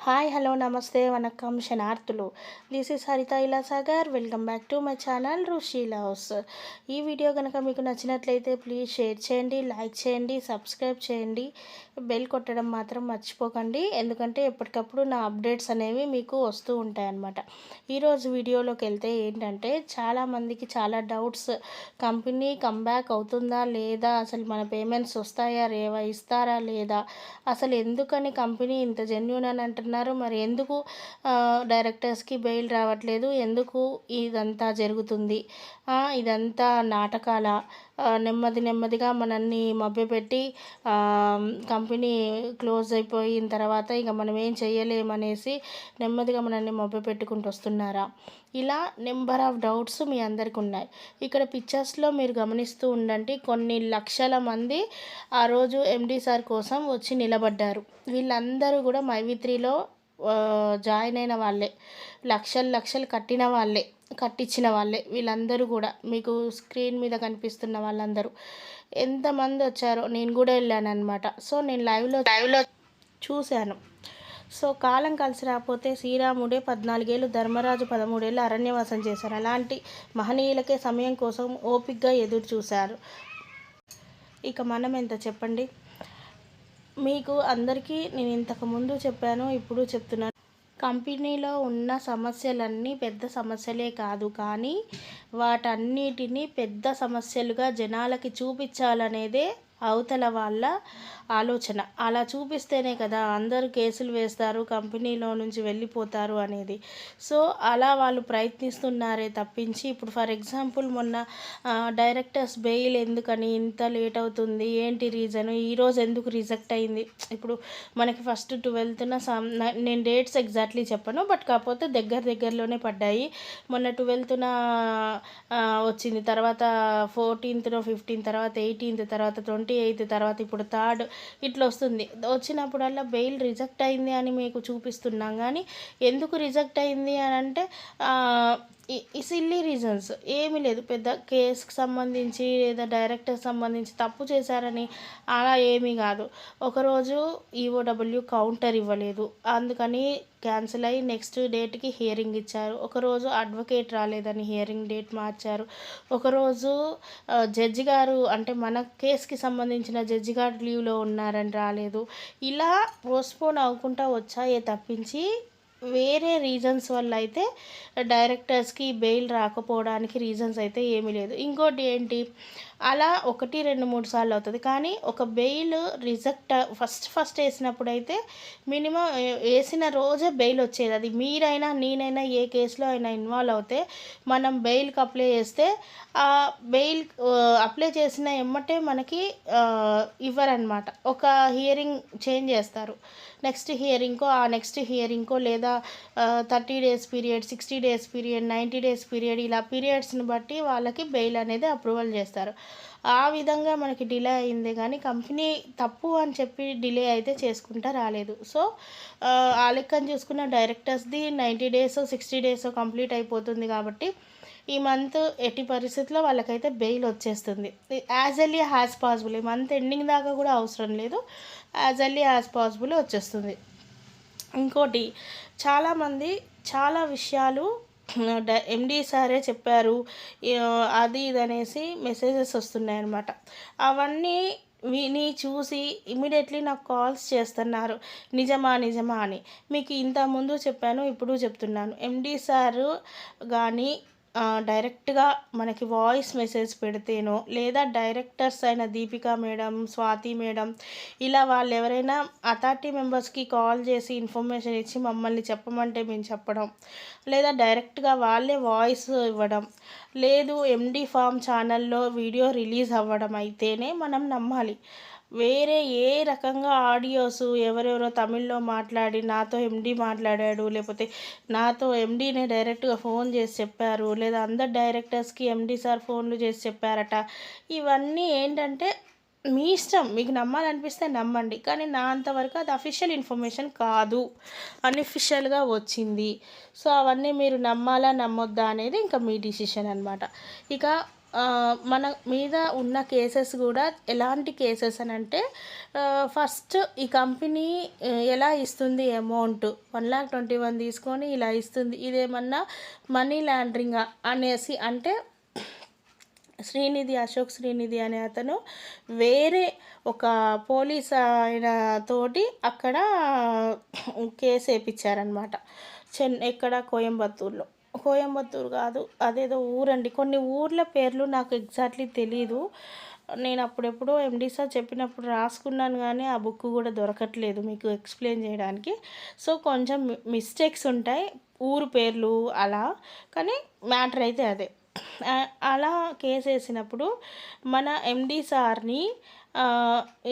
Hi hello నమస్తే vanakkam శనార్థులు. This is Haritha Ilasagar. Welcome back to my channel Rushi loves. ఈ video కనుక మీకు నచ్చినట్లయితే ప్లీజ్ షేర్ చేయండి, లైక్ చేయండి, సబ్స్క్రైబ్ చేయండి, బెల్ కొట్టడం మాత్రం మర్చిపోకండి. ఎందుకంటే ఎప్పటికప్పుడు నా అప్డేట్స్ అనేవి మీకు వస్తూ ఉంటాయి అన్నమాట. ఈరోజు వీడియోలోకి వెళ్తే ఏంటంటే చాలామందికి చాలా డౌట్స్. కంపెనీ కమ్బ్యాక్ అవుతుందా లేదా, అసలు మన పేమెంట్స్ వస్తాయా ఇస్తారా లేదా, అసలు ఎందుకని కంపెనీ ఇంత జెన్యూన్ అని అంటున్నారు, మరి ఎందుకు డైరెక్టర్స్కి బెయిల్ రావట్లేదు, ఎందుకు ఇదంతా జరుగుతుంది, ఇదంతా నాటకాల, నెమ్మదిగా మనల్ని మభ్యపెట్టి కంపెనీ క్లోజ్ అయిపోయిన తర్వాత ఇక మనం ఏం చేయలేమనేసి నెమ్మదిగా మనల్ని మభ్యపెట్టుకుంటూ వస్తున్నారా? ఇలా నెంబర్ ఆఫ్ డౌట్స్ మీ అందరికి ఉన్నాయి. ఇక్కడ పిక్చర్స్లో మీరు గమనిస్తూ ఉండండి, కొన్ని లక్షల మంది ఆ రోజు ఎండి సార్ కోసం వచ్చి నిలబడ్డారు. వీళ్ళందరూ కూడా మైవిత్రిలో జాయిన్ అయిన వాళ్ళే, లక్షలు కట్టించిన వాళ్ళే. వీళ్ళందరూ కూడా మీకు స్క్రీన్ మీద కనిపిస్తున్న వాళ్ళందరూ ఎంతమంది వచ్చారో నేను కూడా వెళ్ళాను అనమాట. సో నేను లైవ్లో చూశాను. సో కాలం కలిసి రాకపోతే శ్రీరాముడే 14 ఏళ్ళు, ధర్మరాజు 13 ఏళ్ళు అరణ్యవాసం చేశారు. అలాంటి మహనీయులకే సమయం కోసం ఓపికగా ఎదురు చూశారు. ఇక మనం ఎంత చెప్పండి. మీకు అందరికీ నేను ఇంతకుముందు చెప్పాను, ఇప్పుడు చెప్తున్నాను. కంపెనీలో ఉన్న సమస్యలన్నీ పెద్ద సమస్యలే కాదు, కానీ వాటన్నిటినీ పెద్ద సమస్యలుగా జనాలకి చూపించాలనేదే అవతల వాళ్ళ ఆలోచన. అలా చూపిస్తేనే కదా అందరూ కేసులు వేస్తారు, కంపెనీలో నుంచి వెళ్ళిపోతారు అనేది. సో అలా వాళ్ళు ప్రయత్నిస్తున్నారే తప్పించి, ఇప్పుడు ఫర్ ఎగ్జాంపుల్ మొన్న డైరెక్టర్స్ బెయిల్ ఎందుకని ఇంత లేట్ అవుతుంది, ఏంటి రీజను, ఈరోజు ఎందుకు రిజెక్ట్ అయింది. ఇప్పుడు మనకి ఫస్ట్ 12న నేను డేట్స్ ఎగ్జాక్ట్లీ చెప్పను, బట్ కాకపోతే దగ్గరలోనే పడ్డాయి. మొన్న 12న వచ్చింది, తర్వాత 14th 15th, తర్వాత 18th, తర్వాత 28th, తర్వాత ఇప్పుడు 3rd ఇట్లా వస్తుంది. వచ్చినప్పుడల్లా బెయిల్ రిజెక్ట్ అయింది అని మీకు చూపిస్తున్నాం, కానీ ఎందుకు రిజెక్ట్ అయింది అని అంటే ఈ సిల్లీ రీజన్స్ ఏమీ లేదు. పెద్ద కేసుకు సంబంధించి లేదా డైరెక్టర్ సంబంధించి తప్పు చేశారని అలా ఏమీ కాదు. ఒకరోజు ఈఓడబ్ల్యూ కౌంటర్ ఇవ్వలేదు, అందుకని క్యాన్సిల్ అయ్యి నెక్స్ట్ డేట్కి హియరింగ్ ఇచ్చారు. ఒకరోజు అడ్వకేట్ రాలేదని హియరింగ్ డేట్ మార్చారు. ఒకరోజు జడ్జి గారు, అంటే మన కేసుకి సంబంధించిన జడ్జి గారు లీవ్లో ఉన్నారని రాలేదు. ఇలా పోస్ట్పోన్ అవ్వకుండా వచ్చాయే తప్పించి వేరే రీజన్స్ వల్ల అయితే డైరెక్టర్స్కి బెయిల్ రాకపోవడానికి రీజన్స్ అయితే ఏమీ లేదు. ఇంకోటి ఏంటి, అలా 1, 2, 3 సార్లు అవుతుంది, కానీ ఒక బెయిల్ రిజెక్ట్ ఫస్ట్ వేసినప్పుడు అయితే మినిమం వేసిన రోజే బెయిల్ వచ్చేది. అది మీరైనా నేనైనా ఏ కేసులో అయినా ఇన్వాల్వ్ అవుతే మనం బెయిల్కి అప్లై చేస్తే ఆ బెయిల్ అప్లై చేసిన ఎమ్మటే మనకి ఇవ్వరనమాట. ఒక హియరింగ్ చేంజ్ చేస్తారు, నెక్స్ట్ హియరింగ్కో లేదా 30 days period, 60 days period, 90 days period, ఇలా పీరియడ్స్ని బట్టి వాళ్ళకి బెయిల్ అనేది అప్రూవల్ చేస్తారు. ఆ విధంగా మనకి డిలే అయిందే కానీ కంపెనీ తప్పు అని చెప్పి డిలే అయితే చేసుకుంటా రాలేదు. సో ఆ లెక్కను చూసుకున్న డైరెక్టర్స్ది 90 days 60 days కంప్లీట్ అయిపోతుంది కాబట్టి ఈ మంత్ ఎట్టి పరిస్థితుల్లో వాళ్ళకైతే బెయిల్ వచ్చేస్తుంది. యాజ్ ఎర్లీ యాజ్ పాసిబుల్, ఈ మంత్ ఎండింగ్ దాకా కూడా అవసరం లేదు, యాజ్ ఎర్లీ యాజ్ పాసిబుల్ వచ్చేస్తుంది. ఇంకోటి, చాలామంది చాలా విషయాలు ఎండి సారే చెప్పారు అది ఇది అనేసి మెసేజెస్ వస్తున్నాయి అన్నమాట. అవన్నీ విని చూసి ఇమీడియట్లీ నాకు కాల్స్ చేస్తున్నారు, నిజమా అని. మీకు ఇంత ముందు చెప్పాను, ఇప్పుడు చెప్తున్నాను. ఎండి సారు కానీ డైరెక్ట్గా మనకి వాయిస్ మెసేజ్ పెడితేనో, లేదా డైరెక్టర్స్ అయిన దీపికా మేడం, స్వాతి మేడం, ఇలా వాళ్ళు ఎవరైనా అథారిటీ మెంబర్స్కి కాల్ చేసి ఇన్ఫర్మేషన్ ఇచ్చి మమ్మల్ని చెప్పమంటే మేము చెప్పడం, లేదా డైరెక్ట్గా వాళ్ళే వాయిస్ ఇవ్వడం, లేదు ఎండి ఫామ్ ఛానల్లో వీడియో రిలీజ్ అవ్వడం అయితేనే మనం నమ్మాలి. వేరే ఏ రకంగా ఆడియోస్ ఎవరెవరో తమిళ్లో మాట్లాడి నాతో ఎండి మాట్లాడాడు, లేకపోతే నాతో ఎండీనే డైరెక్ట్గా ఫోన్ చేసి చెప్పారు, లేదా అందరు డైరెక్టర్స్కి ఎండి సార్ ఫోన్లు చేసి చెప్పారట, ఇవన్నీ ఏంటంటే మీ ఇష్టం. మీకు నమ్మాలనిపిస్తే నమ్మండి, కానీ నా అంతవరకు అది అఫీషియల్ ఇన్ఫర్మేషన్ కాదు, అన్అఫీషియల్గా వచ్చింది. సో అవన్నీ మీరు నమ్మాలా నమ్మొద్దా అనేది ఇంకా మీ డిసిషన్ అనమాట. ఇక మన మీద ఉన్న కేసెస్ కూడా ఎలాంటి కేసెస్ అని అంటే, ఫస్ట్ ఈ కంపెనీ ఎలా ఇస్తుంది అమౌంట్ 1,21,000 తీసుకొని ఇలా ఇస్తుంది, ఇదేమన్నా మనీ లాండరింగ్ అనేసి అంటే అశోక్ శ్రీనిధి అనే అతను వేరే ఒక పోలీస్ ఆయన తోటి అక్కడ కేసు వేయించారనమాట. ఎక్కడ కోయంబత్తూరు కాదు, అదేదో ఊరండి. కొన్ని ఊర్ల పేర్లు నాకు ఎగ్జాక్ట్లీ తెలీదు. నేను అప్పుడెప్పుడో ఎండి సార్ చెప్పినప్పుడు రాసుకున్నాను, కానీ ఆ బుక్ కూడా దొరకట్లేదు మీకు ఎక్స్ప్లెయిన్ చేయడానికి. సో కొంచెం మిస్టేక్స్ ఉంటాయి ఊరు పేర్లు అలా, కానీ మ్యాటర్ అయితే అదే. అలా కేసు వేసినప్పుడు మన ఎండి సార్ని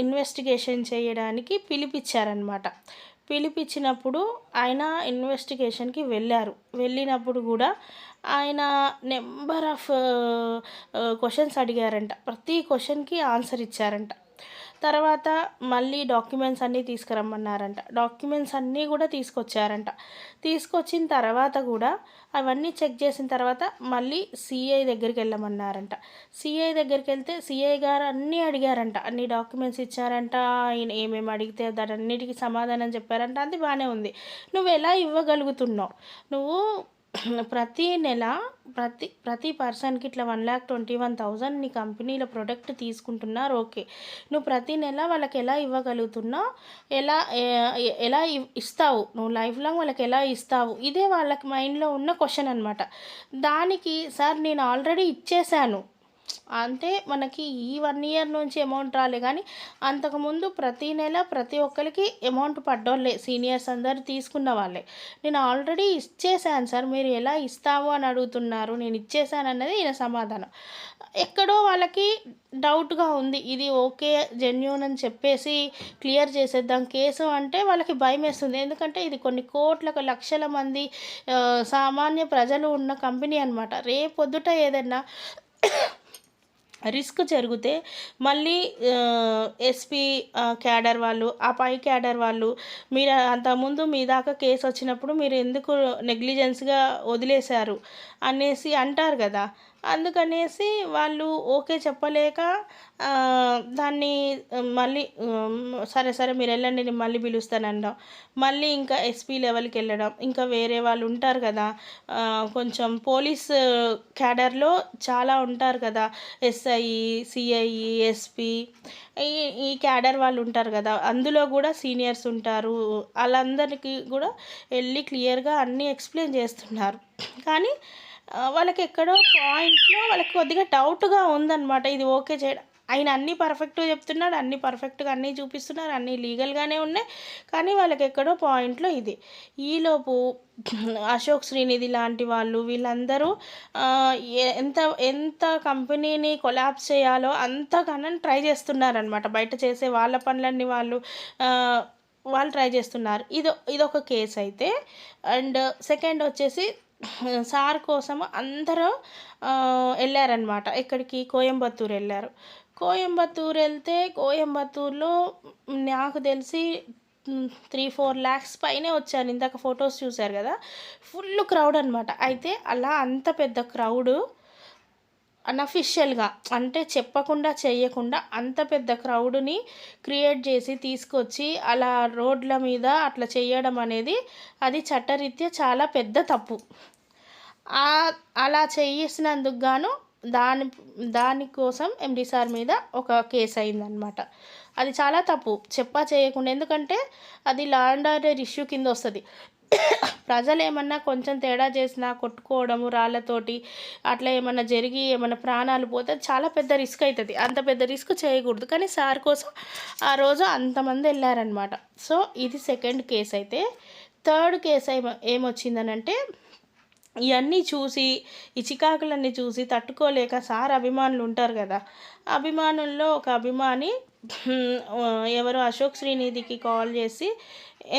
ఇన్వెస్టిగేషన్ చేయడానికి పిలిపించారనమాట. పిలిపించినప్పుడు ఆయన ఇన్వెస్టిగేషన్కి వెళ్ళినప్పుడు కూడా ఆయన నెంబర్ ఆఫ్ క్వశ్చన్స్ అడిగారంట. ప్రతి క్వశ్చన్కి ఆన్సర్ ఇచ్చారంట. తర్వాత మళ్ళీ డాక్యుమెంట్స్ అన్నీ తీసుకురమ్మన్నారంట. డాక్యుమెంట్స్ అన్నీ కూడా తీసుకొచ్చారంట. తీసుకొచ్చిన తర్వాత కూడా అవన్నీ చెక్ చేసిన తర్వాత మళ్ళీ సిఐ దగ్గరికి వెళ్ళమన్నారంట. సిఐ దగ్గరికి వెళ్తే సిఐ గారు అన్నీ అడిగారంట, అన్ని డాక్యుమెంట్స్ ఇచ్చారంట. ఆయన ఏమేమి అడిగితే దానన్నిటికీ సమాధానం చెప్పారంట. అది బాగానే ఉంది. నువ్వు ఎలా ఇవ్వగలుగుతున్నావు? నువ్వు ప్రతి నెల ప్రతి పర్సన్కి ఇట్లా 1,21,000 నీ కంపెనీలో ప్రొడక్ట్ తీసుకుంటున్నారు, ఓకే. నువ్వు ప్రతి నెల వాళ్ళకి ఎలా ఇవ్వగలుగుతున్నావు? ఎలా ఎలా ఇస్తావు? నువ్వు లైఫ్ లాంగ్ వాళ్ళకి ఎలా ఇస్తావు? ఇదే వాళ్ళకి మైండ్లో ఉన్న క్వశ్చన్ అనమాట. దానికి సార్ నేను ఆల్రెడీ ఇచ్చేశాను అంటే మనకి ఈ 1 ఇయర్ నుంచి అమౌంట్ రాలే, కానీ అంతకుముందు ప్రతి నెల ప్రతి ఒక్కరికి అమౌంట్ పడ్డోళ్ళే, సీనియర్స్ అందరు తీసుకున్న వాళ్ళే. నేను ఆల్రెడీ ఇచ్చేసాను సార్, మీరు ఎలా ఇస్తావు అని అడుగుతున్నారు. నేను ఇచ్చేసాను అన్నది ఈయన సమాధానం. ఎక్కడో వాళ్ళకి డౌట్గా ఉంది, ఇది ఓకే జెన్యూన్ అని చెప్పేసి క్లియర్ చేసేద్దాం కేసు అంటే వాళ్ళకి భయం వేస్తుంది. ఎందుకంటే ఇది కొన్ని కోట్ల లక్షల మంది సామాన్య ప్రజలు ఉన్న కంపెనీ అనమాట. రేపొద్దుట ఏదైనా రిస్క్ జరిగితే మళ్ళీ ఎస్పీ క్యాడర్ వాళ్ళు, ఆ పై క్యాడర్ వాళ్ళు, మీరు అంతకుముందు మీ దాకా కేసు వచ్చినప్పుడు మీరు ఎందుకు నెగ్లిజెన్స్గా వదిలేశారు అనేసి అంటారు కదా. అందుకనేసి వాళ్ళు ఓకే చెప్పలేక దాన్ని మళ్ళీ సరే మీరు వెళ్ళండి నేను మళ్ళీ పిలుస్తానడం, మళ్ళీ ఇంకా ఎస్పీ లెవెల్కి వెళ్ళడం, ఇంకా వేరే వాళ్ళు ఉంటారు కదా కొంచెం పోలీస్ క్యాడర్లో చాలా ఉంటారు కదా, ఎస్ఐ, సిఐ, ఎస్పీ, ఈ క్యాడర్ వాళ్ళు ఉంటారు కదా, అందులో కూడా సీనియర్స్ ఉంటారు. వాళ్ళందరికీ కూడా వెళ్ళి క్లియర్గా అన్నీ ఎక్స్ప్లెయిన్ చేస్తున్నారు. కానీ వాళ్ళకి ఎక్కడో పాయింట్లో వాళ్ళకి కొద్దిగా డౌట్గా ఉందన్నమాట. ఇది ఓకే చేయడం, ఆయన అన్నీ పర్ఫెక్ట్గా చెప్తున్నాడు, అన్నీ పర్ఫెక్ట్గా అన్నీ చూపిస్తున్నారు, అన్నీ లీగల్గానే ఉన్నాయి, కానీ వాళ్ళకి ఎక్కడో పాయింట్లో ఇది. ఈలోపు అశోక్ శ్రీనిధి లాంటి వాళ్ళు వీళ్ళందరూ ఎంత ఎంత కంపెనీని కొలాప్స్ చేయాలో అంతగానో ట్రై చేస్తున్నారనమాట. బయట చేసే వాళ్ళ పనులన్నీ వాళ్ళు ట్రై చేస్తున్నారు. ఇదొక కేసు అయితే. అండ్ సెకండ్ వచ్చేసి సార్ కోసం అందరూ వెళ్ళారనమాట. ఎక్కడికి? కోయంబత్తూరు వెళ్ళారు. కోయంబత్తూరు వెళ్తే కోయంబత్తూరులో నాకు తెలిసి 3-4 lakhs పైనే వచ్చాను. ఇందాక ఫొటోస్ చూశారు కదా, ఫుల్ క్రౌడ్ అనమాట. అయితే అలా అంత పెద్ద క్రౌడ్ అన్అఫిషియల్గా అంటే చెప్పకుండా చేయకుండా అంత పెద్ద క్రౌడ్ని క్రియేట్ చేసి తీసుకొచ్చి అలా రోడ్ల మీద అట్లా చేయడం అనేది అది చట్టరీత్యా చాలా పెద్ద తప్పు. అలా చేసినందుకు గాను దానికోసం ఎండి సార్ మీద ఒక కేసు అయిందనమాట. అది చాలా తప్పు చేయకుండా, ఎందుకంటే అది లా అండ్ ఆర్డర్ ఇష్యూ కింద వస్తుంది. ప్రజలు ఏమన్నా కొంచెం తేడా చేసినా కొట్టుకోవడము రాళ్ళతోటి అట్లా ఏమన్నా జరిగి ఏమన్నా ప్రాణాలు పోతే చాలా పెద్ద రిస్క్ అవుతుంది. అంత పెద్ద రిస్క్ చేయకూడదు. కానీ సార్ కోసం ఆ రోజు అంతమంది వెళ్ళారనమాట. సో ఇది సెకండ్ కేసు అయితే. థర్డ్ కేసు ఏమొచ్చిందనంటే, ఇవన్నీ చూసి ఈ చికాకులన్నీ చూసి తట్టుకోలేక సార్ అభిమానులు ఉంటారు కదా, అభిమానుల్లో ఒక అభిమాని ఎవరో అశోక్ శ్రీనిధికి కాల్ చేసి,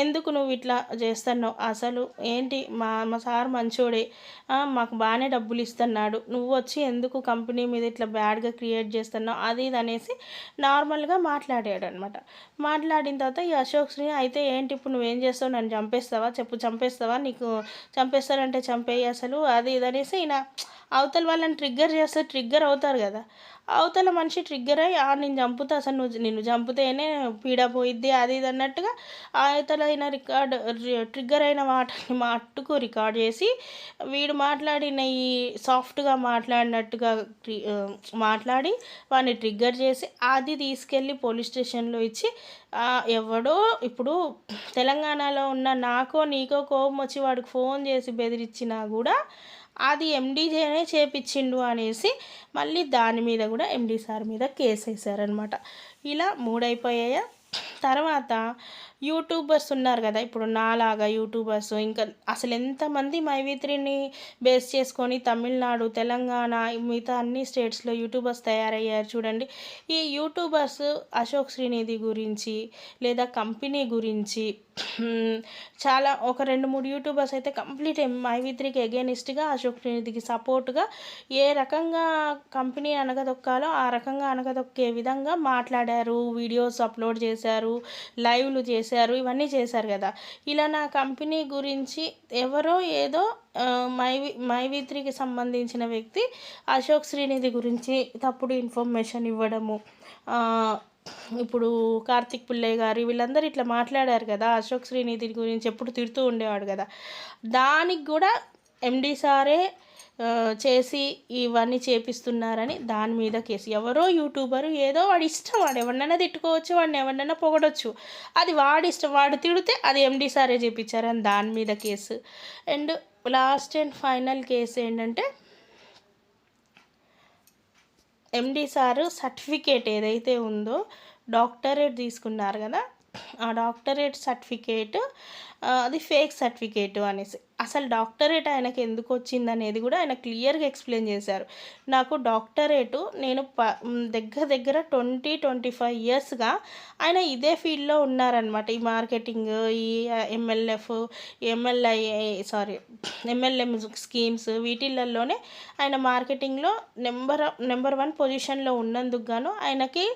ఎందుకు నువ్వు ఇట్లా చేస్తున్నావు, అసలు ఏంటి, మా సార్ మంచోడే, మాకు బాగానే డబ్బులు ఇస్తున్నాడు, నువ్వు వచ్చి ఎందుకు కంపెనీ మీద ఇట్లా బ్యాడ్గా క్రియేట్ చేస్తున్నావు, అది ఇది అనేసి నార్మల్గా మాట్లాడాడు అనమాట. మాట్లాడిన తర్వాత ఈ అశోక్ శ్రీ అయితే ఏంటి ఇప్పుడు నువ్వేం చేస్తావు, నన్ను చంపేస్తావా, చంపేస్తావా, నీకు చంపేస్తానంటే చంపేయి అసలు, అది ఇది అనేసి ఈయన అవతల వాళ్ళని ట్రిగ్గర్ చేస్తే ట్రిగ్గర్ అవుతారు కదా. అవతల మనిషి ట్రిగ్గర్ అయ్యి నేను చంపుతా, అసలు నిన్ను చంపితేనే పీడ పోయిద్ది అది ఇది అన్నట్టుగా అవతలైన ట్రిగ్గర్ అయిన మాటని మట్టుకు రికార్డ్ చేసి వీడు మాట్లాడిన ఈ సాఫ్ట్గా మాట్లాడినట్టుగా మాట్లాడి వాడిని ట్రిగ్గర్ చేసి అది తీసుకెళ్ళి పోలీస్ స్టేషన్లో ఇచ్చి ఎవడో ఇప్పుడు తెలంగాణలో ఉన్న నాకో నీకో కోపం వచ్చి వాడికి ఫోన్ చేసి బెదిరించినా కూడా అది ఎండీజేనే చేపించిండు అనేసి మళ్ళీ దాని మీద కూడా ఎండీ సార్ మీద కేసు వేసారనమాట. ఇలా 3 అయిపోయాయా. తర్వాత యూట్యూబర్స్ ఉన్నారు కదా, ఇప్పుడు నాలాగా యూట్యూబర్స్ ఇంకా అసలు ఎంతమంది మైవిత్రిని బేస్ చేసుకొని తమిళనాడు, తెలంగాణ, మిగతా అన్ని స్టేట్స్లో యూట్యూబర్స్ తయారయ్యారు చూడండి. ఈ యూట్యూబర్స్ అశోక్ శ్రీనిధి గురించి లేదా కంపెనీ గురించి చాలా ఒక 2-3 యూట్యూబర్స్ అయితే కంప్లీట్ మైవిత్రికి ఎగెనిస్ట్గా, అశోక్ శ్రీనిధికి సపోర్ట్గా ఏ రకంగా కంపెనీ అనగదొక్కాలో ఆ రకంగా అనగదొక్కే విధంగా మాట్లాడారు, వీడియోస్ అప్లోడ్ చేశారు, లైవ్లు చేశారు, ఇవన్నీ చేశారు కదా. ఇలా నా కంపెనీ గురించి ఎవరో ఏదో మైవిత్రికి సంబంధించిన వ్యక్తి అశోక్ శ్రీనిధి గురించి తప్పుడు ఇన్ఫర్మేషన్ ఇవ్వడము, ఇప్పుడు కార్తిక్ పిల్లయ్య గారు వీళ్ళందరూ ఇట్లా మాట్లాడారు కదా, అశోక్ శ్రీనిధి గురించి ఎప్పుడు తిడుతూ ఉండేవాడు కదా, దానికి కూడా ఎండీ సారే చేసి ఇవన్నీ చేపిస్తున్నారని దాని మీద కేసు. ఎవరో యూట్యూబరు ఏదో వాడి ఇష్టం, వాడు ఎవరినైనా తిట్టుకోవచ్చు, వాడిని ఎవరినైనా పొగడొచ్చు, అది వాడి ఇష్టం, వాడు తిడితే అది ఎండీ సారే చేపించారని దాని మీద case. And last and final case ఏంటంటే ఎండీ సారు సర్టిఫికేట్ ఏదైతే ఉందో డాక్టరేట్ తీసుకున్నారు కదా, ఆ డాక్టరేట్ సర్టిఫికేట్ అది ఫేక్ సర్టిఫికేట్ అనేసి. అసలు డాక్టరేట్ ఆయనకి ఎందుకు వచ్చిందనేది కూడా ఆయన క్లియర్గా ఎక్స్ప్లెయిన్ చేశారు. నాకు డాక్టరేటు నేను దగ్గర 20-25 ఇయర్స్గా ఆయన ఇదే ఫీల్డ్లో ఉన్నారనమాట. ఈ మార్కెటింగ్, ఈ ఎంఎల్ఎం స్కీమ్స్ వీటిలలోనే ఆయన మార్కెటింగ్లో నెంబర్ 1 పొజిషన్లో ఉన్నందుకు గాను ఆయనకి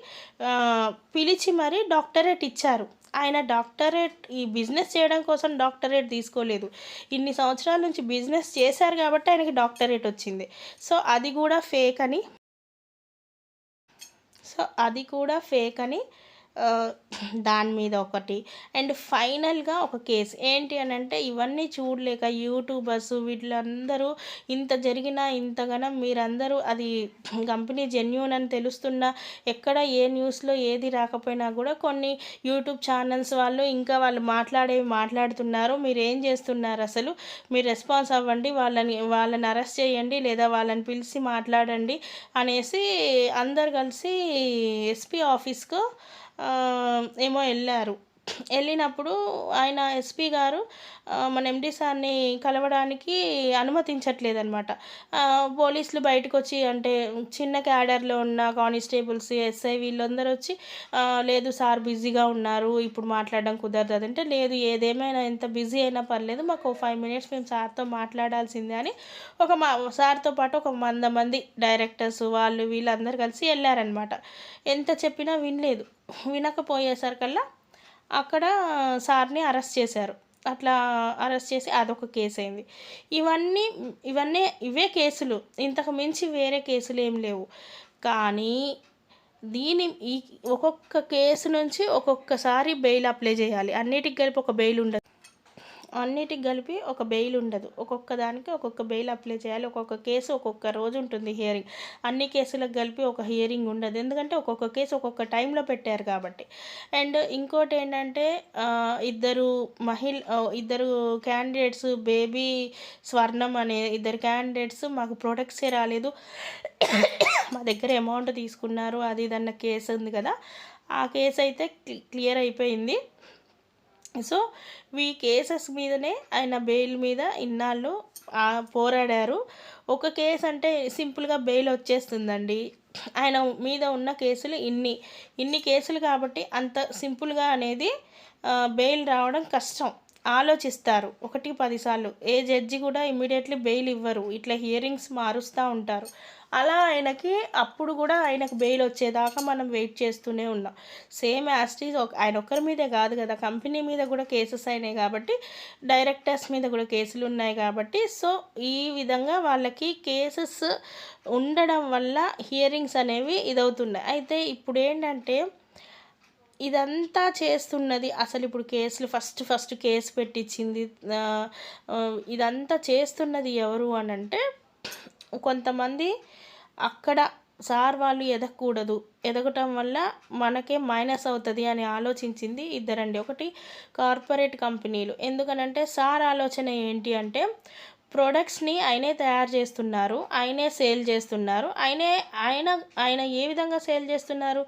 పిలిచి మరీ డాక్టరేట్ ఇచ్చారు. ఆయన డాక్టరేట్ ఈ బిజినెస్ చేయడం కోసం డాక్టరేట్ తీసుకోలేదు, ఇన్ని సంవత్సరాల నుంచి బిజినెస్ చేశారు కాబట్టి ఆయనకి డాక్టరేట్ వచ్చింది. సో అది కూడా ఫేక్ అని దాని మీద ఒకటి. అండ్ ఫైనల్గా ఒక కేసు ఏంటి అని అంటే, ఇవన్నీ చూడలేక యూట్యూబర్స్ వీళ్ళందరూ ఇంత జరిగినా ఇంతగానం మీరందరూ అది కంపెనీ జెన్యూన్ అని తెలుస్తున్నా ఎక్కడ ఏ న్యూస్లో ఏది రాకపోయినా కూడా కొన్ని యూట్యూబ్ ఛానల్స్ వాళ్ళు ఇంకా వాళ్ళు మాట్లాడుతున్నారు. మీరు ఏం చేస్తున్నారు, అసలు మీరు రెస్పాన్స్ అవ్వండి, వాళ్ళని అరెస్ట్ చేయండి లేదా వాళ్ళని పిలిచి మాట్లాడండి అనేసి అందరు కలిసి ఎస్పీ ఆఫీస్కు ఏమో వెళ్ళినప్పుడు ఆయన ఎస్పీ గారు మన ఎండీ సార్ని కలవడానికి అనుమతించట్లేదన్నమాట. పోలీసులు బయటకు వచ్చి, అంటే చిన్న క్యాడర్లో ఉన్న కానిస్టేబుల్స్, ఎస్ఐ వీళ్ళందరూ వచ్చి లేదు సార్ బిజీగా ఉన్నారు, ఇప్పుడు మాట్లాడడం కుదరదు అంటే, లేదు ఏదేమైనా ఎంత బిజీ అయినా పర్లేదు, మాకు 5 minutes మేము సార్తో మాట్లాడాల్సిందే అని సార్తో పాటు ఒక 100 మంది డైరెక్టర్స్ వాళ్ళు వీళ్ళందరూ కలిసి వెళ్ళారనమాట. ఎంత చెప్పినా వినకపోయేసరికల్లా అక్కడ సార్ని అరెస్ట్ చేశారు. అట్లా అరెస్ట్ చేసి అదొక కేసు అయింది. ఇవే కేసులు, ఇంతకు మించి వేరే కేసులు ఏం లేవు. కానీ ఈ ఒక్కొక్క కేసు నుంచి ఒక్కొక్కసారి బెయిల్ అప్లై చేయాలి. అన్నిటికి కలిపి ఒక బెయిల్ ఉండదు. ఒక్కొక్క దానికి ఒక్కొక్క బెయిల్ అప్లై చేయాలి. ఒక్కొక్క కేసు ఒక్కొక్క రోజు ఉంటుంది హియరింగ్. అన్ని కేసులకు కలిపి ఒక హియరింగ్ ఉండదు, ఎందుకంటే ఒక్కొక్క కేసు ఒక్కొక్క టైంలో పెట్టారు కాబట్టి. అండ్ ఇంకోటి ఏంటంటే ఇద్దరు క్యాండిడేట్స్, బేబీ స్వర్ణం అనే ఇద్దరు క్యాండిడేట్స్ మాకు ప్రొడక్ట్సే రాలేదు, మా దగ్గర అమౌంట్ తీసుకున్నారు అది ఇదన్న కేసు ఉంది కదా, ఆ కేసు అయితే క్లియర్ అయిపోయింది. సో ఈ కేసెస్ మీదనే ఆయన బెయిల్ మీద ఇన్నాళ్ళు పోరాడారు. ఒక కేసు అంటే సింపుల్గా బెయిల్ వచ్చేస్తుందండి. ఆయన మీద ఉన్న కేసులు ఇన్ని కేసులు కాబట్టి అంత సింపుల్గా అనేది బెయిల్ రావడం కష్టం. ఆలోచిస్తారు 1, 10 సార్లు. ఏ జడ్జి కూడా ఇమ్మీడియేట్‌లీ బెయిల్ ఇవ్వరు. ఇట్లా హియరింగ్స్ మారుస్తా ఉంటారు. అలా ఆయనకి అప్పుడు కూడా ఆయనకు బెయిల్ వచ్చేదాకా మనం వెయిట్ చేస్తూనే ఉన్నాం. సేమ్ యాజ్ ఇట్ ఈజ్ ఆయన ఒక్కరి మీదే కాదు కదా! కంపెనీ మీద కూడా కేసెస్ అయినాయి కాబట్టి, డైరెక్టర్స్ మీద కూడా కేసులు ఉన్నాయి కాబట్టి, సో ఈ విధంగా వాళ్ళకి కేసెస్ ఉండడం వల్ల హియరింగ్స్ అనేవి ఇదవుతున్నాయి. అయితే ఇప్పుడేంటంటే ఇదంతా చేస్తున్నది అసలు ఇప్పుడు కేసులు ఫస్ట్ కేసు పెట్టించింది, ఇదంతా చేస్తున్నది ఎవరు అనంటే కొంతమంది అక్కడ సార్ వాళ్ళు ఎదగకూడదు, ఎదగటం వల్ల మనకే మైనస్ అవుతుంది అని ఆలోచించింది ఇద్దరండి. ఒకటి కార్పొరేట్ కంపెనీలు. ఎందుకనంటే సార్ ఆలోచన ఏంటి అంటే ప్రొడక్ట్స్ని ఆయనే తయారు చేస్తున్నారు, ఆయనే సేల్ చేస్తున్నారు. ఆయన ఆయన ఏ విధంగా సేల్ చేస్తున్నారు,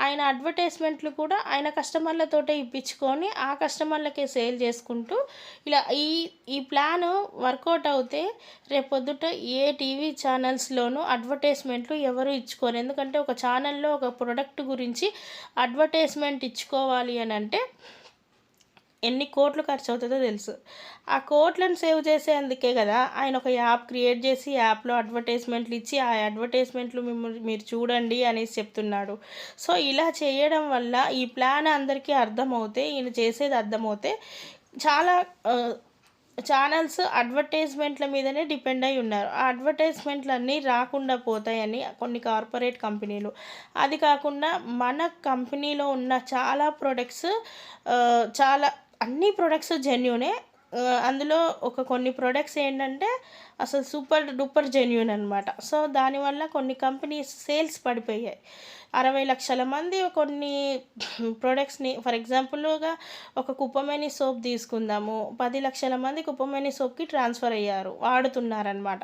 ఆయన అడ్వర్టైజ్మెంట్లు కూడా ఆయన కస్టమర్లతోటే ఇప్పించుకొని ఆ కస్టమర్లకే సేల్ చేసుకుంటూ ఇలా ఈ ప్లాను వర్కౌట్ అవుతే రేపొద్దుట ఏ టీవీ ఛానల్స్లోనూ అడ్వర్టైజ్మెంట్లు ఎవరు ఇచ్చుకోరు. ఎందుకంటే ఒక ఛానల్లో ఒక ప్రోడక్ట్ గురించి అడ్వర్టైజ్మెంట్ ఇచ్చుకోవాలి అని అంటే ఎన్ని కోట్లు ఖర్చు అవుతుందో తెలుసు. ఆ కోట్లను సేవ్ చేసేందుకే కదా ఆయన ఒక యాప్ క్రియేట్ చేసి యాప్లో అడ్వర్టైజ్మెంట్లు ఇచ్చి ఆ అడ్వర్టైజ్మెంట్లు మీరు చూడండి అనేసి చెప్తున్నాడు. సో ఇలా చేయడం వల్ల ఈ ప్లాన్ అందరికీ అర్థమవుతే, ఈయన చేసేది అర్థమవుతే చాలా ఛానల్స్ అడ్వర్టైజ్మెంట్ల మీదనే డిపెండ్ అయి ఉన్నారు. ఆ అడ్వర్టైజ్మెంట్లు అన్నీ రాకుండా పోతాయని కొన్ని కార్పొరేట్ కంపెనీలు. అది కాకుండా మన కంపెనీలో ఉన్న చాలా ప్రొడక్ట్స్ చాలా అన్ని ప్రొడక్ట్స్ జెన్యూనే. అందులో కొన్ని ప్రొడక్ట్స్ ఏంటంటే అసలు సూపర్ డూపర్ జెన్యూన్ అనమాట. సో దానివల్ల కొన్ని కంపెనీస్ సేల్స్ పడిపోయాయి. 60 లక్షల మంది కొన్ని ప్రొడక్ట్స్ని, ఫర్ ఎగ్జాంపుల్గా ఒక కుప్పమేని సోప్ తీసుకుందాము, 10 లక్షల మంది కుప్పమేని సోప్కి ట్రాన్స్ఫర్ అయ్యారు, వాడుతున్నారనమాట.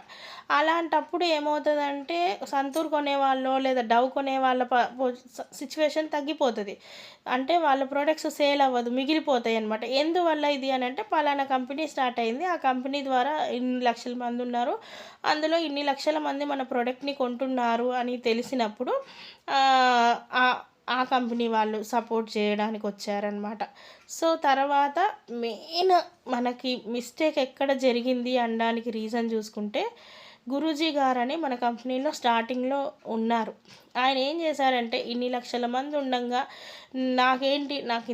అలాంటప్పుడు ఏమవుతుందంటే సంతూర్ కొనేవాళ్ళు లేదా డవ్ కొనే వాళ్ళ సిచ్యువేషన్ తగ్గిపోతుంది. అంటే వాళ్ళ ప్రొడక్ట్స్ సేల్ అవ్వదు, మిగిలిపోతాయి అనమాట. ఎందువల్ల ఇది అని అంటే పలానా కంపెనీ స్టార్ట్ అయింది, ఆ కంపెనీ ద్వారా ఇన్ని లక్షల మంది ఉన్నారు, అందులో ఇన్ని లక్షల మంది మన ప్రోడక్ట్ని కొంటున్నారు అని తెలిసినప్పుడు ఆ కంపెనీ వాళ్ళు సపోర్ట్ చేయడానికి వచ్చారనమాట. సో తర్వాత మెయిన్ మనకి మిస్టేక్ ఎక్కడ జరిగింది అనడానికి రీజన్ చూసుకుంటే గురూజీ గారని మన కంపెనీలో స్టార్టింగ్లో ఉన్నారు. ఆయన ఏం చేశారంటే ఇన్ని లక్షల మంది ఉండంగా నాకు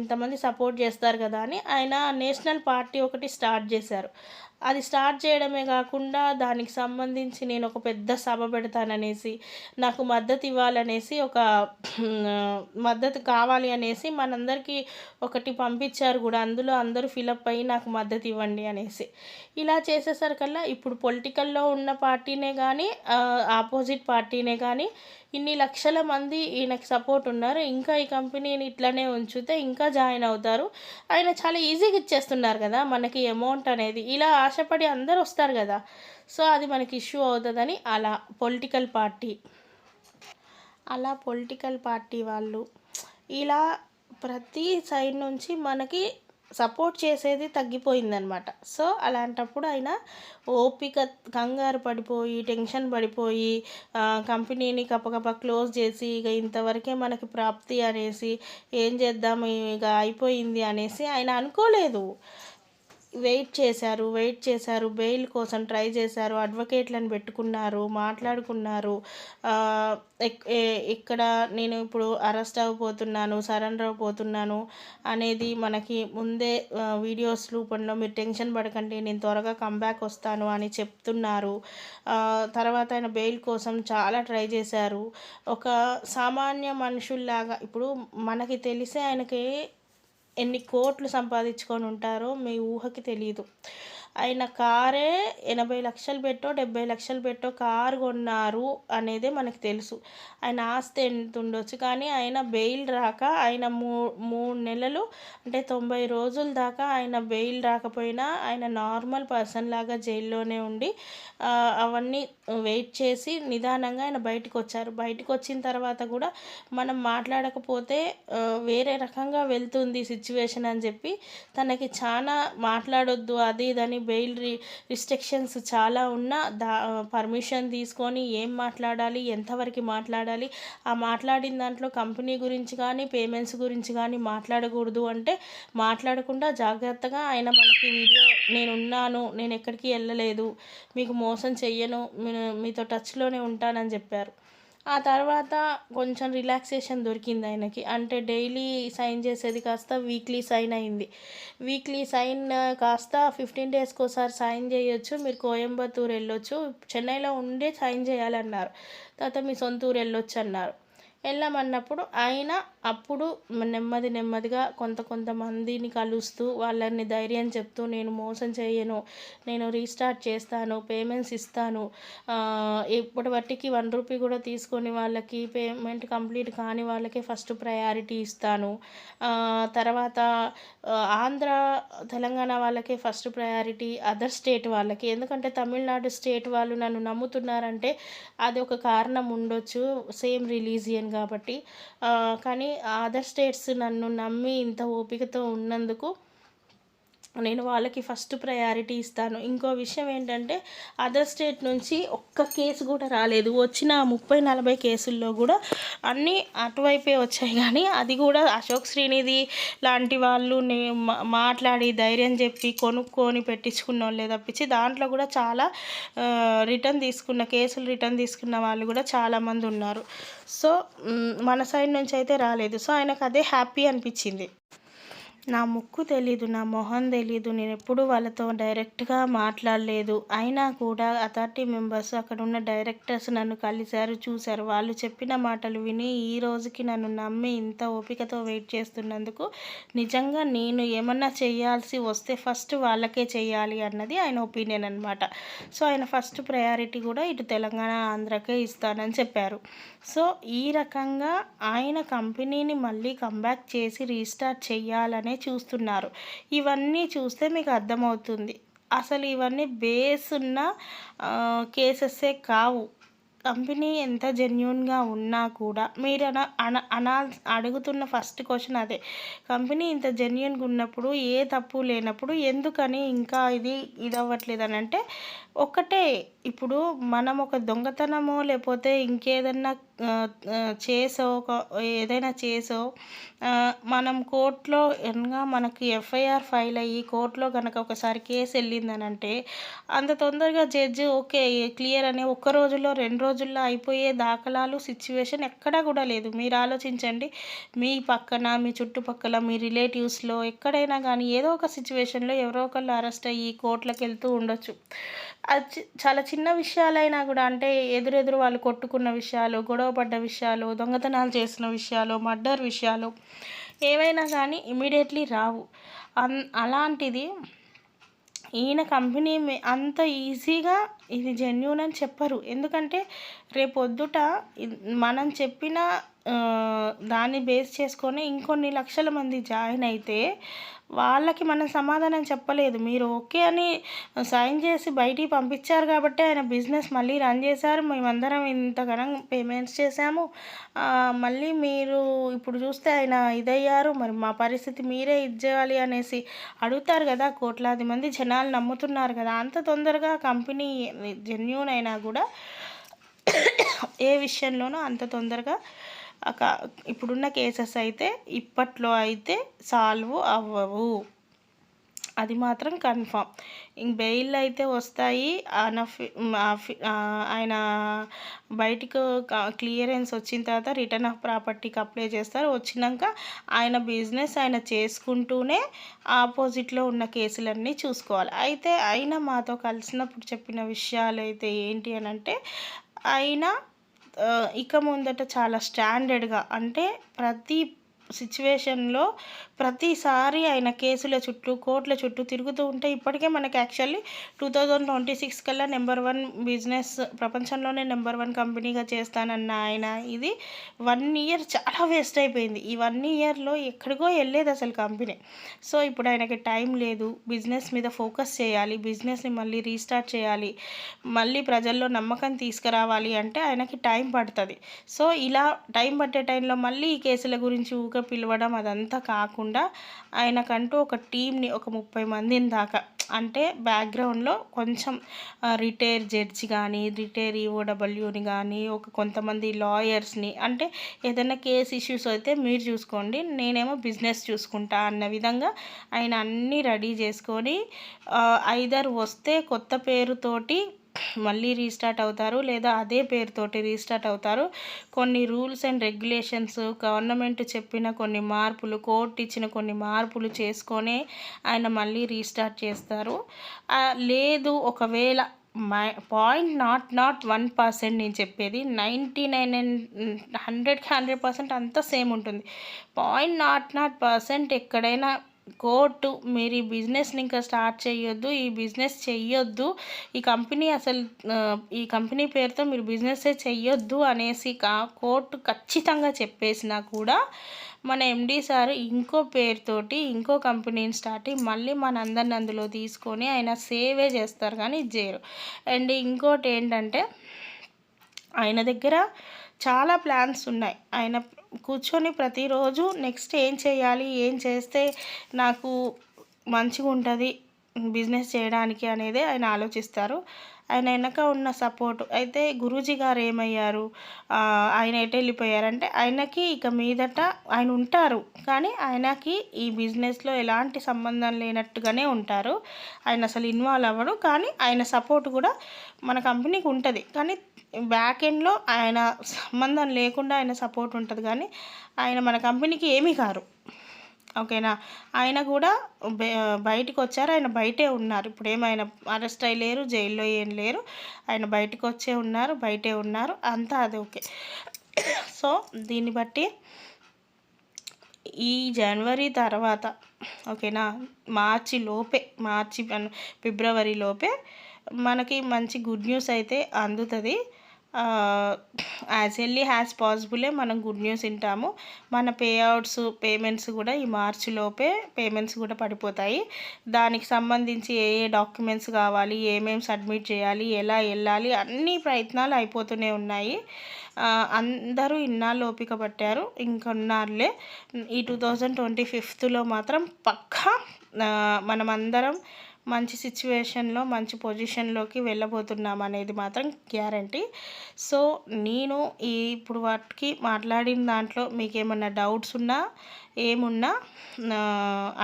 ఇంతమంది సపోర్ట్ చేస్తారు కదా అని ఆయన నేషనల్ పార్టీ ఒకటి స్టార్ట్ చేశారు. అది స్టార్ట్ చేయడమే కాకుండా దానికి సంబంధించి నేను ఒక పెద్ద సభ పెడతాననేసి, నాకు మద్దతు ఇవ్వాలనేసి మద్దతు కావాలి అనేసి మనందరికీ ఒకటి పంపించారు కూడా. అందులో అందరూ ఫిలప్ అయ్యి నాకు మద్దతు ఇవ్వండి అనేసి. ఇలా చేసేసరికల్లా ఇప్పుడు పొలిటికల్లో ఉన్న పార్టీనే కానీ ఆపోజిట్ పార్టీనే కానీ ఇన్ని లక్షల మంది ఈయనకి సపోర్ట్ ఉన్నారు, ఇంకా ఈ కంపెనీని ఇట్లనే ఉంచితే ఇంకా జాయిన్ అవుతారు, ఆయన చాలా ఈజీగా ఇచ్చేస్తున్నారు కదా మనకి అమౌంట్ అనేది, ఇలా ఆశపడి అందరూ వస్తారు కదా. సో అది మనకి ఇష్యూ అవుతుందని అలా పొలిటికల్ పార్టీ వాళ్ళు ఇలా ప్రతి సైడ్ నుంచి మనకి సపోర్ట్ చేసేది తగ్గిపోయిందనమాట. సో అలాంటప్పుడు ఆయన ఓపిక కంగారు పడిపోయి టెన్షన్ పడిపోయి కంపెనీని కప్పకప్ప క్లోజ్ చేసి ఇక ఇంతవరకే మనకి ప్రాప్తి అనేసి ఏం చేద్దాం ఇక అయిపోయింది అనేసి ఆయన అనుకోలేదు. వెయిట్ చేశారు, బెయిల్ కోసం ట్రై చేశారు, అడ్వకేట్లను పెట్టుకున్నారు, మాట్లాడుకున్నారు. ఇక్కడ నేను ఇప్పుడు అరెస్ట్ అవ్వబోతున్నాను, సరెండర్ అవ్వబోతున్నాను అనేది మనకి ముందే వీడియోస్ రూపంలో మీరు టెన్షన్ పడకండి, నేను త్వరగా కంబ్యాక్ వస్తాను అని చెప్తున్నారు. తర్వాత ఆయన బెయిల్ కోసం చాలా ట్రై చేశారు. ఒక సామాన్య మనుషుల్లాగా ఇప్పుడు మనకి తెలిసే ఆయనకి ఎన్ని కోట్లు సంపాదించుకొని ఉంటారో మీ ఊహకి తెలియదు. ఆయన కారే 80 లక్షలు పెట్టో 70 లక్షలు పెట్టో కారు కొన్నారు అనేదే మనకు తెలుసు. ఆయన ఆస్తి ఎంత ఉండొచ్చు, కానీ ఆయన బెయిల్ రాక ఆయన 3 నెలలు అంటే 90 రోజుల దాకా ఆయన బెయిల్ రాకపోయినా ఆయన నార్మల్ పర్సన్ లాగా జైల్లోనే ఉండి అవన్నీ వెయిట్ చేసి నిదానంగా ఆయన బయటకు వచ్చారు. బయటకు వచ్చిన తర్వాత కూడా మనం మాట్లాడకపోతే వేరే రకంగా వెళ్తుంది సిచ్యువేషన్ అని చెప్పి తనకి చాలా మాట్లాడొద్దు అది ఇదని బెయిల్ రిస్ట్రిక్షన్స్ చాలా ఉన్నా పర్మిషన్ తీసుకొని ఏం మాట్లాడాలి, ఎంతవరకు మాట్లాడాలి, ఆ మాట్లాడిన దాంట్లో కంపెనీ గురించి కానీ పేమెంట్స్ గురించి కానీ మాట్లాడకూడదు అంటే మాట్లాడకుండా జాగ్రత్తగా ఆయన మనకి వీడియో నేనున్నాను, నేను ఎక్కడికి వెళ్ళలేదు, మీకు మోసం చెయ్యను, మీతో టచ్లోనే ఉంటానని చెప్పారు. ఆ తర్వాత కొంచెం రిలాక్సేషన్ దొరికింది ఆయనకి. అంటే డైలీ సైన్ చేసేది కాస్త వీక్లీ సైన్ అయింది. వీక్లీ సైన్ కాస్త 15 డేస్కి ఒకసారి సైన్ చేయొచ్చు, మీరు కోయంబత్తూర్ వెళ్ళొచ్చు, చెన్నైలో ఉండే సైన్ చేయాలన్నారు. తర్వాత మీ సొంత ఊరు వెళ్ళొచ్చు అన్నారు. వెళ్ళామన్నప్పుడు ఆయన అప్పుడు నెమ్మదిగా కొంతమందిని కలుస్తూ వాళ్ళని ధైర్యం చెప్తూ, నేను మోసం చేయను, నేను రీస్టార్ట్ చేస్తాను, పేమెంట్స్ ఇస్తాను, ఇప్పటి బట్టికి 1 రూపీ కూడా తీసుకొని వాళ్ళకి పేమెంట్ కంప్లీట్ కాని వాళ్ళకే ఫస్ట్ ప్రయారిటీ ఇస్తాను, తర్వాత ఆంధ్ర తెలంగాణ వాళ్ళకే ఫస్ట్ ప్రయారిటీ, అదర్ స్టేట్ వాళ్ళకి, ఎందుకంటే తమిళనాడు స్టేట్ వాళ్ళు నన్ను నమ్ముతున్నారంటే అది ఒక కారణం ఉండొచ్చు, సేమ్ రిలీజియన్ కాబట్టి. కానీ అదర్ స్టేట్స్ నన్ను నమ్మి ఇంత ఓపికతో ఉన్నందుకు నేను వాళ్ళకి ఫస్ట్ ప్రయారిటీ ఇస్తాను. ఇంకో విషయం ఏంటంటే అదర్ స్టేట్ నుంచి ఒక్క కేసు కూడా రాలేదు. వచ్చిన 30-40 కేసుల్లో కూడా అన్నీ అటువైపే వచ్చాయి. కానీ అది కూడా అశోక్ శ్రీనిధి లాంటి వాళ్ళు మాట్లాడి ధైర్యం చెప్పి కొనుక్కొని పెట్టించుకున్న వాళ్ళే తప్పించి దాంట్లో కూడా చాలా కేసులు రిటర్న్ తీసుకున్న వాళ్ళు కూడా చాలామంది ఉన్నారు. సో మన సైడ్ నుంచి అయితే రాలేదు. సో ఆయనకు అదే హ్యాపీ అనిపించింది. నా ముక్కు తెలీదు, నా మొహం తెలీదు, నేను ఎప్పుడూ వాళ్ళతో డైరెక్ట్గా మాట్లాడలేదు. అయినా కూడా అథారిటీ మెంబర్స్, అక్కడ ఉన్న డైరెక్టర్స్ నన్ను కలిశారు, చూశారు. వాళ్ళు చెప్పిన మాటలు విని ఈ రోజుకి నన్ను నమ్మి ఇంత ఓపికతో వెయిట్ చేస్తున్నందుకు నిజంగా నేను ఏమన్నా చేయాల్సి వస్తే ఫస్ట్ వాళ్ళకే చేయాలి అన్నది ఆయన ఒపీనియన్ అనమాట. సో ఆయన ఫస్ట్ ప్రయారిటీ కూడా ఇటు తెలంగాణ ఆంధ్రకే ఇస్తానని చెప్పారు. సో ఈ రకంగా ఆయన కంపెనీని మళ్ళీ కంబ్యాక్ చేసి రీస్టార్ట్ చేయాలనే చూస్తున్నారు. ఇవన్నీ చూస్తే మీకు అర్థమవుతుంది అసలు ఇవన్నీ బేస్ ఉన్న కేసెసే కావు. కంపెనీ ఎంత జెన్యూన్గా ఉన్నా కూడా మీరు అడుగుతున్న ఫస్ట్ క్వశ్చన్ అదే. కంపెనీ ఇంత జెన్యూన్గా ఉన్నప్పుడు, ఏ తప్పు లేనప్పుడు ఎందుకని ఇంకా ఇది అవ్వట్లేదు అని అంటే ఒకటే, ఇప్పుడు మనం ఒక దొంగతనమో లేకపోతే ఇంకేదన్నా ఏదైనా చేసో మనం కోర్టులో మనకి ఎఫ్ఐఆర్ ఫైల్ అయ్యి కోర్టులో కనుక ఒకసారి కేసు వెళ్ళిందని అంటే అంత తొందరగా జడ్జి ఓకే క్లియర్ అనే 1 రోజులో 2 రోజుల్లో అయిపోయే దాఖలాలు సిచ్యువేషన్ ఎక్కడా కూడా లేదు. మీరు ఆలోచించండి, మీ పక్కన మీ చుట్టుపక్కల మీ రిలేటివ్స్లో ఎక్కడైనా కానీ ఏదో ఒక సిచ్యువేషన్లో ఎవరో ఒకళ్ళు అరెస్ట్ అయ్యి కోర్టులకు వెళ్తూ ఉండొచ్చు. అది చాలా చిన్న విషయాలైనా కూడా, అంటే ఎదురెదురు వాళ్ళు కొట్టుకున్న విషయాలు, గొడవపడ్డ విషయాలు, దొంగతనాలు చేసిన విషయాలు, మర్డర్ విషయాలు ఏవైనా కానీ ఇమీడియట్లీ రావు. అలాంటిది ఈయన కంపెనీ అంత ఈజీగా ఇది జెన్యూన్ అని చెప్పరు. ఎందుకంటే రేపొద్దుట మనం చెప్పిన దాన్ని బేస్ చేసుకొని ఇంకొన్ని లక్షల మంది జాయిన్ అయితే వాళ్ళకి మనం సమాధానం చెప్పలేదు. మీరు ఓకే అని సైన్ చేసి బయటికి పంపించారు కాబట్టి ఆయన బిజినెస్ మళ్ళీ రన్ చేశారు, మేమందరం ఇంతగానం పేమెంట్స్ చేశాము, మళ్ళీ మీరు ఇప్పుడు చూస్తే ఆయన ఇదయ్యారు, మరి మా పరిస్థితి మీరే ఇచ్చేయాలి అనేసి అడుగుతారు కదా. కోట్లాది మంది జనాలు నమ్ముతున్నారు కదా. అంత తొందరగా కంపెనీ జెన్యూన్ అయినా కూడా ఏ విషయంలోనూ అంత తొందరగా ఇప్పుడున్న కేసెస్ అయితే ఇప్పట్లో అయితే సాల్వ్ అవ్వవు, అది మాత్రం కన్ఫామ్. ఇంక బెయిల్ అయితే వస్తాయి. ఆయన బయటకు క్లియరెన్స్ వచ్చిన తర్వాత రిటర్న్ ఆఫ్ ప్రాపర్టీకి అప్లై చేస్తారు. వచ్చినాక ఆయన బిజినెస్ ఆయన చేసుకుంటూనే ఆపోజిట్లో ఉన్న కేసులన్నీ చూసుకోవాలి. అయితే ఆయన మాతో కలిసినప్పుడు చెప్పిన విషయాలు అయితే ఏంటి అని అంటే ఆయన ఇక ముందట చాలా స్టాండర్డ్గా, అంటే ప్రతి సిచ్యువేషన్లో ప్రతిసారి ఆయన కేసుల చుట్టూ కోర్టుల చుట్టూ తిరుగుతూ ఉంటే ఇప్పటికే మనకి యాక్చువల్లీ 2026 కల్లా నెంబర్ 1 బిజినెస్, ప్రపంచంలోనే నెంబర్ 1 కంపెనీగా చేస్తానన్న ఆయన ఇది 1 ఇయర్ చాలా వేస్ట్ అయిపోయింది. ఈ 1 ఇయర్లో ఎక్కడికో వెళ్ళేది అసలు కంపెనీ. సో ఇప్పుడు ఆయనకి టైం లేదు, బిజినెస్ మీద ఫోకస్ చేయాలి, బిజినెస్ని మళ్ళీ రీస్టార్ట్ చేయాలి, మళ్ళీ ప్రజల్లో నమ్మకం తీసుకురావాలి అంటే ఆయనకి టైం పడుతుంది. సో ఇలా టైం పట్టే టైంలో మళ్ళీ ఈ కేసుల గురించి ఊరికే పిలవడం అదంతా కాకుండా ఆయనకంటూ ఒక టీమ్ని ఒక 30 మందిని దాకా, అంటే బ్యాక్గ్రౌండ్లో కొంచెం రిటైర్ జడ్జి కానీ, రిటైర్ ఈఓడబ్ల్యూని కానీ, కొంతమంది లాయర్స్ని, అంటే ఏదైనా కేస్ ఇష్యూస్ అయితే మీరు చూసుకోండి, నేనేమో బిజినెస్ చూసుకుంటా అన్న విధంగా ఆయన అన్నీ రెడీ చేసుకొని ఐదర్ వస్తే కొత్త పేరుతోటి మళ్ళీ రీస్టార్ట్ అవుతారు, లేదా అదే పేరుతోటి రీస్టార్ట్ అవుతారు. కొన్ని రూల్స్ అండ్ రెగ్యులేషన్స్, గవర్నమెంట్ చెప్పిన కొన్ని మార్పులు, కోర్టు ఇచ్చిన కొన్ని మార్పులు చేసుకొని ఆయన మళ్ళీ రీస్టార్ట్ చేస్తారు. లేదు ఒకవేళ నాట్ 1% నేను చెప్పేది 99 అండ్ 100కి 100% అంతా సేమ్ ఉంటుంది. 0.00% ఎక్కడైనా కోర్టు మీరు ఈ బిజినెస్ని ఇంకా స్టార్ట్ చేయొద్దు, ఈ బిజినెస్ చెయ్యొద్దు, ఈ కంపెనీ అసలు ఈ కంపెనీ పేరుతో మీరు బిజినెస్సే చెయ్యొద్దు అనేసి కోర్టు ఖచ్చితంగా చెప్పేసినా కూడా మన ఎండి సార్ ఇంకో పేరుతోటి ఇంకో కంపెనీని స్టార్ట్ అయ్యి మళ్ళీ మనందరిని అందులో తీసుకొని ఆయన సేవే చేస్తారు కానీ ఇది చేయరు. అండ్ ఇంకోటి ఏంటంటే ఆయన దగ్గర చాలా ప్లాన్స్ ఉన్నాయి. ఆయన కూర్చొని ప్రతిరోజు నెక్స్ట్ ఏం చేయాలి, ఏం చేస్తే నాకు మంచిగా ఉంటుంది బిజినెస్ చేయడానికి అనేది ఆయన ఆలోచిస్తారు. ఆయన వెనక ఉన్న సపోర్ట్ అయితే గురూజీ గారు ఏమయ్యారు, ఆయన ఎటు వెళ్ళిపోయారంటే ఆయనకి ఇక మీదట ఆయన ఉంటారు కానీ ఆయనకి ఈ బిజినెస్లో ఎలాంటి సంబంధం లేనట్టుగానే ఉంటారు. ఆయన అసలు ఇన్వాల్వ్ అవ్వడు, కానీ ఆయన సపోర్ట్ కూడా మన కంపెనీకి ఉంటుంది, కానీ బ్యాక్ ఎండ్లో ఆయన సంబంధం లేకుండా ఆయన సపోర్ట్ ఉంటుంది, కానీ ఆయన మన కంపెనీకి ఏమీ కారు. ఓకేనా. ఆయన కూడా బయటికి వచ్చారు, ఆయన బయటే ఉన్నారు. ఇప్పుడు ఏమైనా అరెస్ట్ అయ్యలేరు, జైల్లో ఏం లేరు, ఆయన బయటకు వచ్చే ఉన్నారు, బయటే ఉన్నారు, అంతా అది ఓకే. సో దీన్ని బట్టి ఈ జనవరి తర్వాత ఓకేనా, ఫిబ్రవరి లోపే మనకి మంచి గుడ్ న్యూస్ అయితే అందుతుంది. యాజ్ ఎర్లీ యాజ్ పాసిబులే మనం గుడ్ న్యూస్ వింటాము. మన పేమెంట్స్ కూడా ఈ మార్చి లోపే పేమెంట్స్ కూడా పడిపోతాయి. దానికి సంబంధించి ఏ డాక్యుమెంట్స్ కావాలి, ఏమేమి సబ్మిట్ చేయాలి, ఎలా వెళ్ళాలి, అన్ని ప్రయత్నాలు అయిపోతూనే ఉన్నాయి. అందరూ ఇన్నాళ్ళు ఓపిక పట్టారు, ఇంకొన్నాళ్ళే. ఈ 2025లో మాత్రం పక్కా మనమందరం మంచి సిచ్యువేషన్లో మంచి పొజిషన్లోకి వెళ్ళబోతున్నాం అనేది మాత్రం గ్యారంటీ. సో నేను ఇప్పుడు వాటికి మాట్లాడిన దాంట్లో మీకు ఏమన్నా డౌట్స్ ఉన్నా ఏమున్నా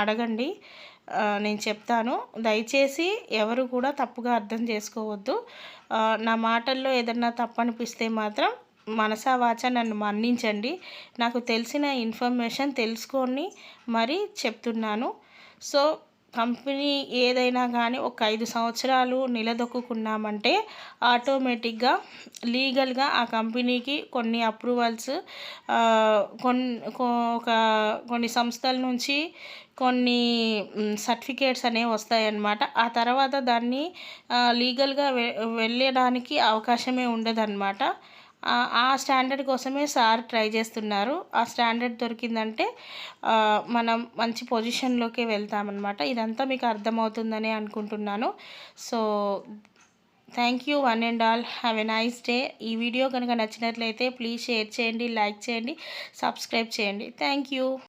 అడగండి, నేను చెప్తాను. దయచేసి ఎవరు కూడా తప్పుగా అర్థం చేసుకోవద్దు. నా మాటల్లో ఏదన్నా తప్పు అనిపిస్తే మాత్రం మనసా వాచా నన్ను మన్నించండి. నాకు తెలిసిన ఇన్ఫర్మేషన్ తెలుసుకొని మరీ చెప్తున్నాను. సో కంపెనీ ఏదైనా కానీ ఒక 5 సంవత్సరాలు నిలదొక్కున్నామంటే ఆటోమేటిక్గా లీగల్గా ఆ కంపెనీకి కొన్ని అప్రూవల్స్, కొన్ని సంస్థల నుంచి కొన్ని సర్టిఫికేట్స్ అనేవి వస్తాయన్నమాట. ఆ తర్వాత దాన్ని లీగల్గా వెళ్ళడానికి అవకాశమే ఉండదన్నమాట. ఆ స్టాండర్డ్ కోసమే సార్ ట్రై చేస్తున్నారు. ఆ స్టాండర్డ్ దొరికిందంటే మనం మంచి పొజిషన్లోకి వెళ్తామన్నమాట. ఇదంతా మీకు అర్థమవుతుందని అనుకుంటున్నాను. So thank you one and all, have a nice day. ఈ వీడియో కనుక నచ్చినట్లయితే ప్లీజ్ షేర్ చేయండి, లైక్ చేయండి, సబ్స్క్రైబ్ చేయండి. Thank you.